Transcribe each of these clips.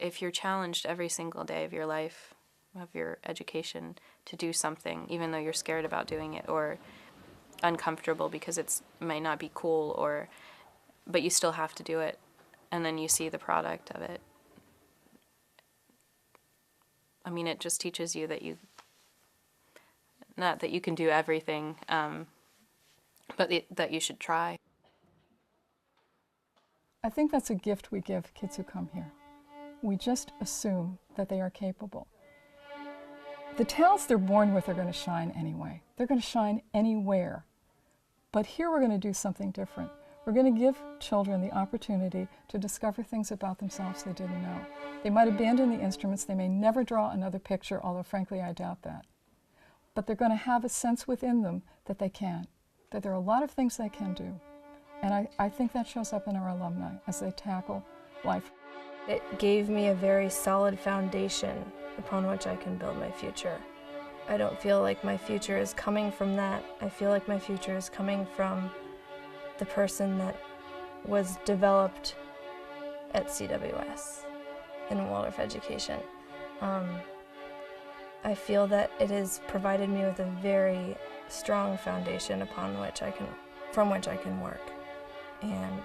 if you're challenged every single day of your life, of your education, to do something, even though you're scared about doing it or uncomfortable because it might not be cool, but you still have to do it, and then you see the product of it. I mean, it just teaches you that not that you can do everything, but that you should try. I think that's a gift we give kids who come here. We just assume that they are capable. The talents they're born with are going to shine anyway. They're going to shine anywhere. But here we're going to do something different. We're going to give children the opportunity to discover things about themselves they didn't know. They might abandon the instruments. They may never draw another picture, although frankly I doubt that. But they're going to have a sense within them that they can, that there are a lot of things they can do. And I think that shows up in our alumni as they tackle life. It gave me a very solid foundation upon which I can build my future. I don't feel like my future is coming from that. I feel like my future is coming from the person that was developed at CWS in Waldorf education. I feel that it has provided me with a very strong foundation from which I can work, and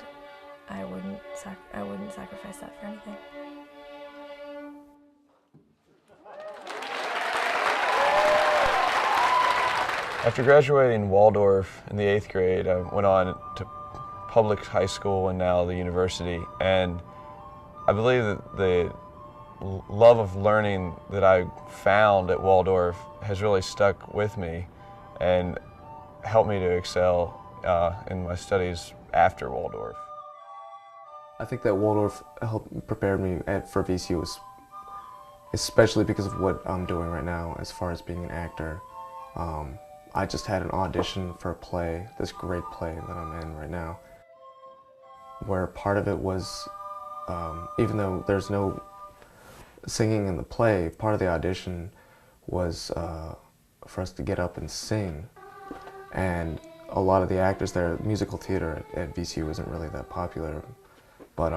I wouldn't sacrifice that for anything. After graduating Waldorf in the 8th grade, I went on to public high school and now the university, and I believe that the love of learning that I found at Waldorf has really stuck with me and helped me to excel in my studies after Waldorf. I think that Waldorf helped prepare me for VCU, especially because of what I'm doing right now as far as being an actor. I just had an audition for a play, this great play that I'm in right now, where part of it was, even though there's no singing in the play, part of the audition was for us to get up and sing. And a lot of the actors there, musical theater at VCU isn't really that popular, but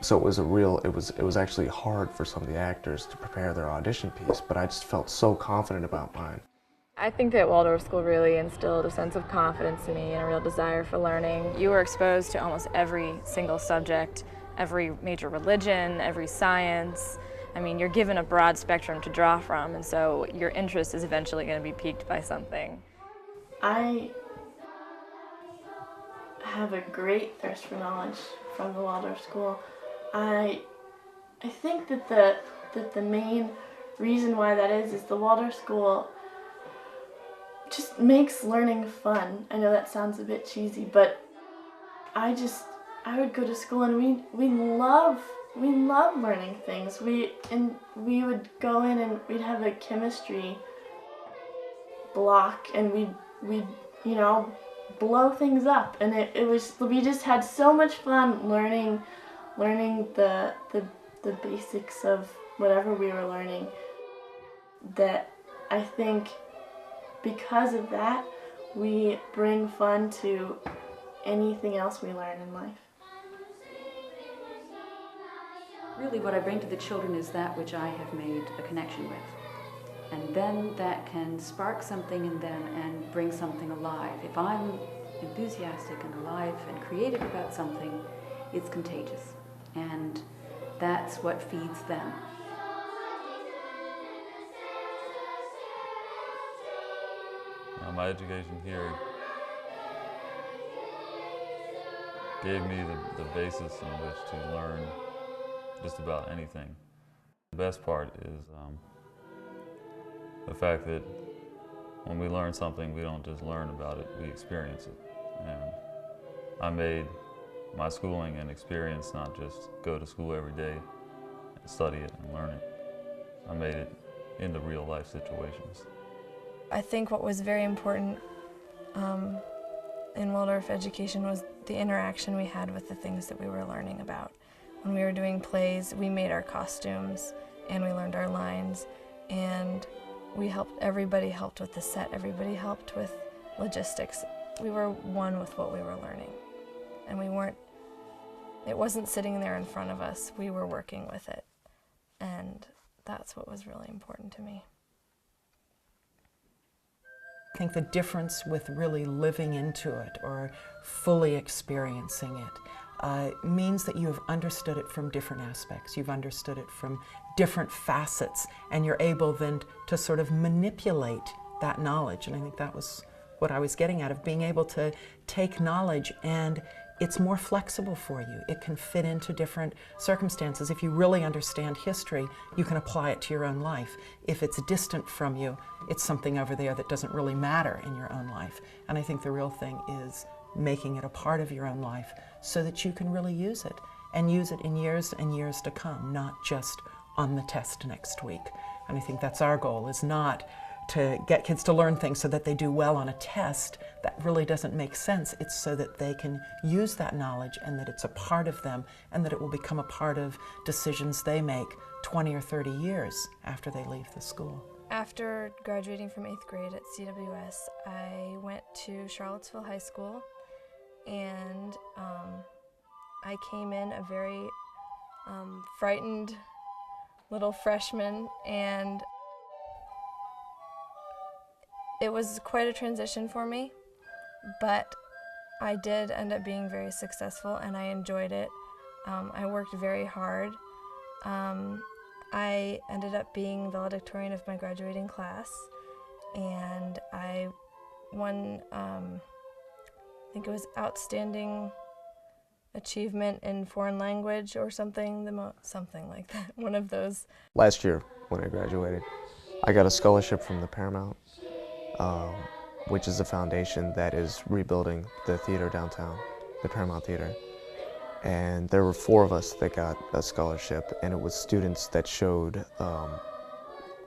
so it was actually hard for some of the actors to prepare their audition piece, but I just felt so confident about mine. I think that Waldorf School really instilled a sense of confidence in me and a real desire for learning. You were exposed to almost every single subject, every major religion, every science. I mean, you're given a broad spectrum to draw from, and so your interest is eventually going to be piqued by something. I have a great thirst for knowledge from the Waldorf School. I think that the main reason why that is the Waldorf School just makes learning fun. I know that sounds a bit cheesy, but I would go to school and we love learning things. We would go in and we'd have a chemistry block and we'd blow things up, and we just had so much fun learning the basics of whatever we were learning, that I think because of that we bring fun to anything else we learn in life. Really what I bring to the children is that which I have made a connection with. And then that can spark something in them and bring something alive. If I'm enthusiastic and alive and creative about something, it's contagious. And that's what feeds them. My education here gave me the basis in which to learn just about anything. The best part is the fact that when we learn something, we don't just learn about it, we experience it. And I made my schooling an experience, not just go to school every day and study it and learn it. I made it into real life situations. I think what was very important in Waldorf education was the interaction we had with the things that we were learning about. When we were doing plays, we made our costumes and we learned our lines, and everybody helped with the set, everybody helped with logistics. We were one with what we were learning, and it wasn't sitting there in front of us, we were working with it. And that's what was really important to me. I think the difference with really living into it or fully experiencing it means that you have understood it from different aspects. You've understood it from different facets, and you're able then to sort of manipulate that knowledge. And I think that was what I was getting at, of being able to take knowledge, and it's more flexible for you. It can fit into different circumstances. If you really understand history, you can apply it to your own life. If it's distant from you, it's something over there that doesn't really matter in your own life. And I think the real thing is making it a part of your own life so that you can really use it, and use it in years and years to come, not just on the test next week. And I think that's our goal, is not to get kids to learn things so that they do well on a test. That really doesn't make sense. It's so that they can use that knowledge, and that it's a part of them, and that it will become a part of decisions they make 20 or 30 years after they leave the school. After graduating from 8th grade at CWS, I went to Charlottesville High School, and I came in a very frightened little freshman, and it was quite a transition for me, but I did end up being very successful, and I enjoyed it. I worked very hard. I ended up being valedictorian of my graduating class, and I won, I think it was Outstanding Achievement in Foreign Language or something, something like that, one of those. Last year, when I graduated, I got a scholarship from the Paramount, which is a foundation that is rebuilding the theater downtown, the Paramount Theater. And there were 4 of us that got a scholarship, and it was students that showed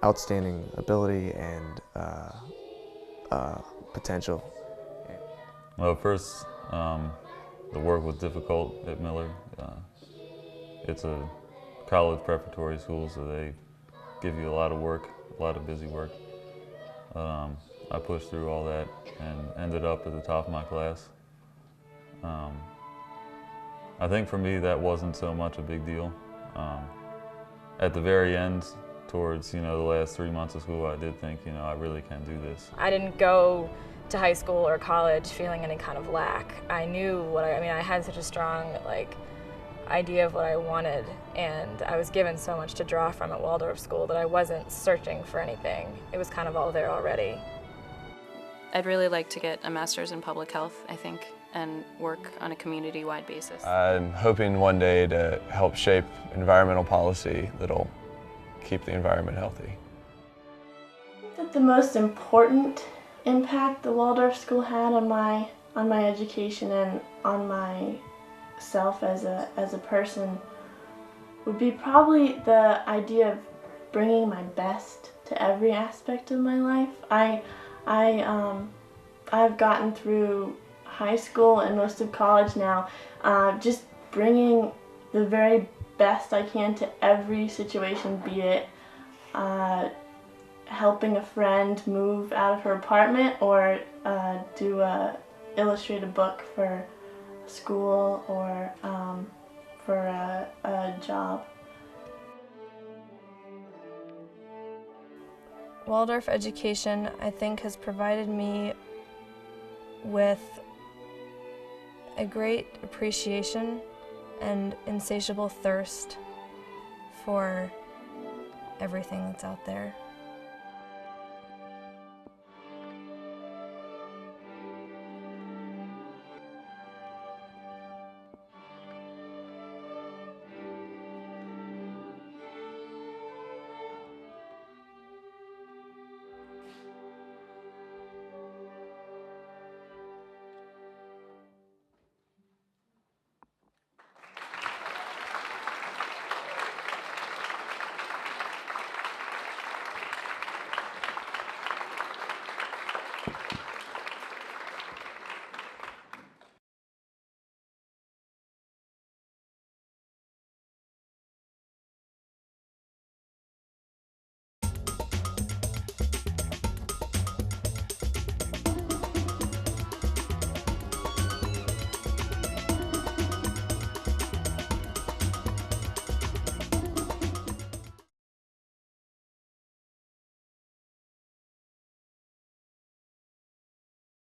outstanding ability and potential. Well, first, the work was difficult at Miller. It's a college preparatory school, so they give you a lot of work, a lot of busy work. I pushed through all that and ended up at the top of my class. I think for me that wasn't so much a big deal. At the very end, towards the last 3 months of school, I did think, I really can do this. I didn't go to high school or college feeling any kind of lack. I knew what I had such a strong idea of what I wanted, and I was given so much to draw from at Waldorf school that I wasn't searching for anything. It was kind of all there already. I'd really like to get a master's in public health, I think, and work on a community-wide basis. I'm hoping one day to help shape environmental policy that'll keep the environment healthy. I think that the most important impact the Waldorf School had on my education and on myself as a person would be probably the idea of bringing my best to every aspect of my life. I've gotten through high school and most of college now, just bringing the very best I can to every situation, be it helping a friend move out of her apartment or illustrate a book for school or for a job. Waldorf education, I think, has provided me with a great appreciation and insatiable thirst for everything that's out there.